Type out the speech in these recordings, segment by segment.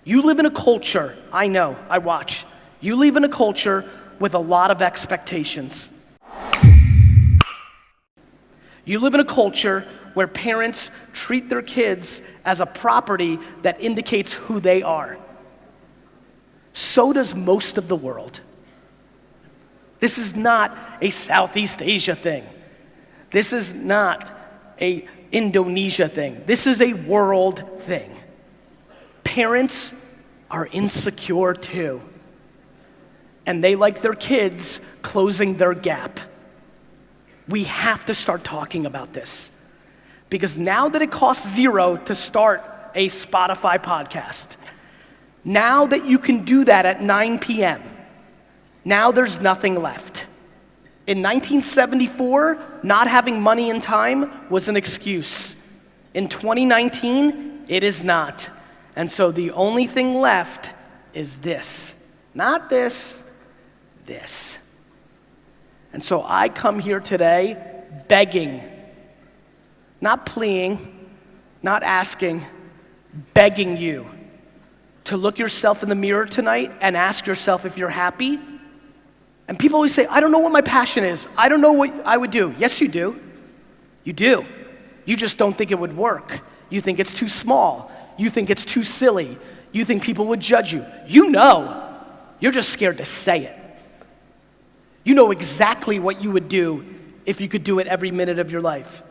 You live in a culture, I know, I watch. You live in a culture with a lot of expectations. You live in a culture where parents treat their kids as a property that indicates who they are. So does most of the world. This is not a Southeast Asia thing. This is not a Indonesia thing. This is a world thing. Parents are insecure too. And they like their kids closing their gap. We have to start talking about this. Because now that it costs $0 to start a Spotify podcast, now that you can do that at 9 p.m., now there's nothing left. In 1974, not having money and time was an excuse. In 2019, it is not. And so the only thing left is this. Not this, this. And so I come here today begging, not pleading, not asking, begging you to look yourself in the mirror tonight and ask yourself if you're happy. And people always say, I don't know what my passion is. I don't know what I would do. Yes, you do. You do. You just don't think it would work. You think it's too small. You think it's too silly. You think people would judge you. You know. You're just scared to say it. You know exactly what you would do if you could do it every minute of your life.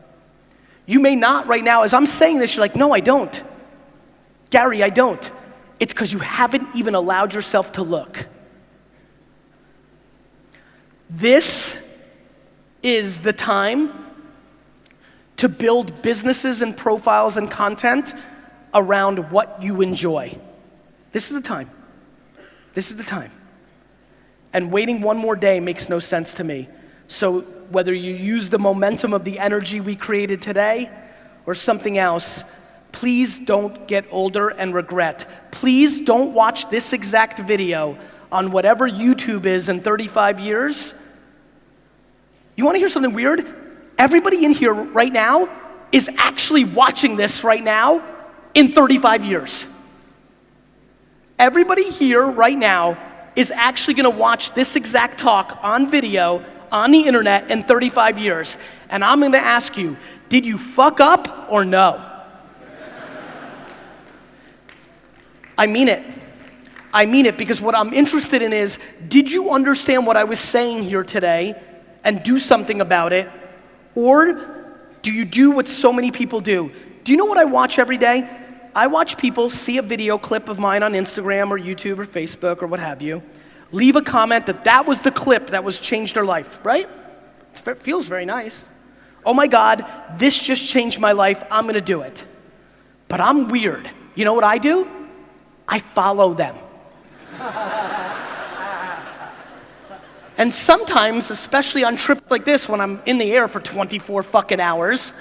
You may not right now. As I'm saying this, you're like, no, I don't. Gary, I don't. It's because you haven't even allowed yourself to look. This is the time to build businesses and profiles and content around what you enjoy. This is the time. This is the time. And waiting one more day makes no sense to me. So whether you use the momentum of the energy we created today or something else, please don't get older and regret. Please don't watch this exact video on whatever YouTube is in 35 years. You want to hear something weird? Everybody in here right now is actually watching this right now in 35 years. Everybody here right now is actually going to watch this exact talk on video on the internet in 35 years. And I'm going to ask you, did you fuck up or no? I mean it. I mean it, because what I'm interested in is, did you understand what I was saying here today and do something about it? Or do you do what so many people do? Do you know what I watch every day? I watch people see a video clip of mine on Instagram or YouTube or Facebook or what have you, leave a comment that was the clip that was changed their life, right? It feels very nice. Oh my God, this just changed my life, I'm gonna do it. But I'm weird. You know what I do? I follow them. And sometimes, especially on trips like this, when I'm in the air for 24 fucking hours,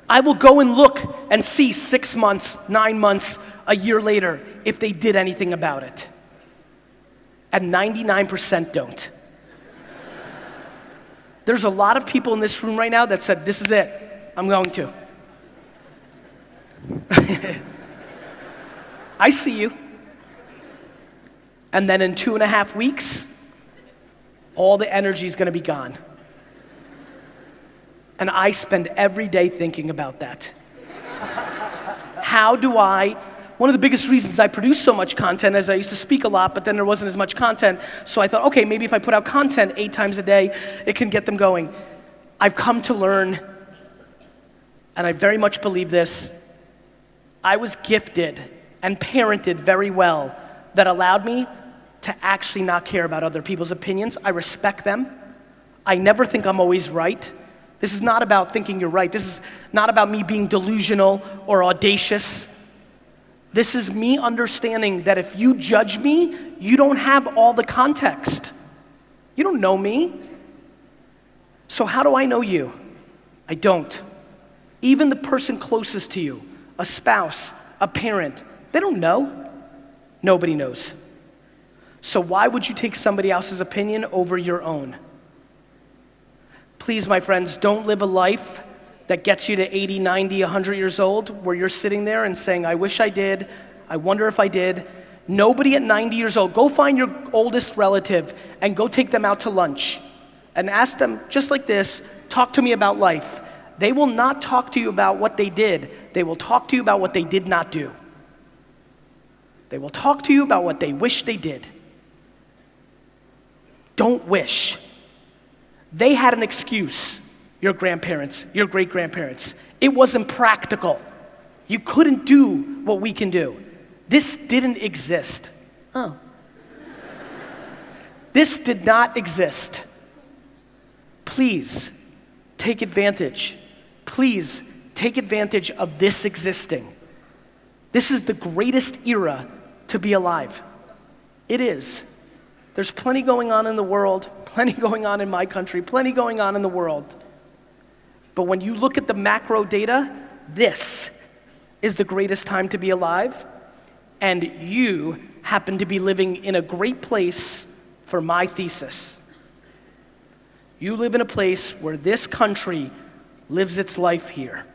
I will go and look and see 6 months, 9 months, a year later, if they did anything about it. And 99% don't. There's a lot of people in this room right now that said, this is it, I'm going to. I see you. And then in 2.5 weeks, all the energy is going to be gone. And I spend every day thinking about that. One of the biggest reasons I produce so much content is I used to speak a lot, but then there wasn't as much content. So I thought, okay, maybe if I put out content 8 times a day, it can get them going. I've come to learn, and I very much believe this, I was gifted and parented very well that allowed me to actually not care about other people's opinions. I respect them. I never think I'm always right. This is not about thinking you're right. This is not about me being delusional or audacious. This is me understanding that if you judge me, you don't have all the context. You don't know me. So how do I know you? I don't. Even the person closest to you, a spouse, a parent, they don't know. Nobody knows. So why would you take somebody else's opinion over your own? Please, my friends, don't live a life that gets you to 80, 90, 100 years old where you're sitting there and saying, I wish I did, I wonder if I did. Nobody at 90 years old, go find your oldest relative and go take them out to lunch and ask them just like this, talk to me about life. They will not talk to you about what they did. They will talk to you about what they did not do. They will talk to you about what they wish they did. Don't wish. They had an excuse, your grandparents, your great-grandparents. It wasn't practical. You couldn't do what we can do. This didn't exist. Oh. This did not exist. Please take advantage. Please take advantage of this existing. This is the greatest era to be alive. It is. There's plenty going on in the world, plenty going on in my country, plenty going on in the world. But when you look at the macro data, this is the greatest time to be alive, and you happen to be living in a great place for my thesis. You live in a place where this country lives its life here.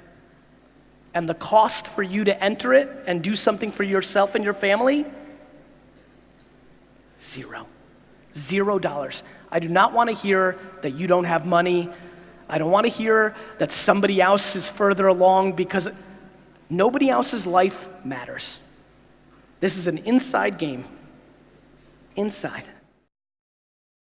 And the cost for you to enter it and do something for yourself and your family, $0. $0. I do not want to hear that you don't have money. I don't want to hear that somebody else is further along, because nobody else's life matters. This is an inside game. Inside.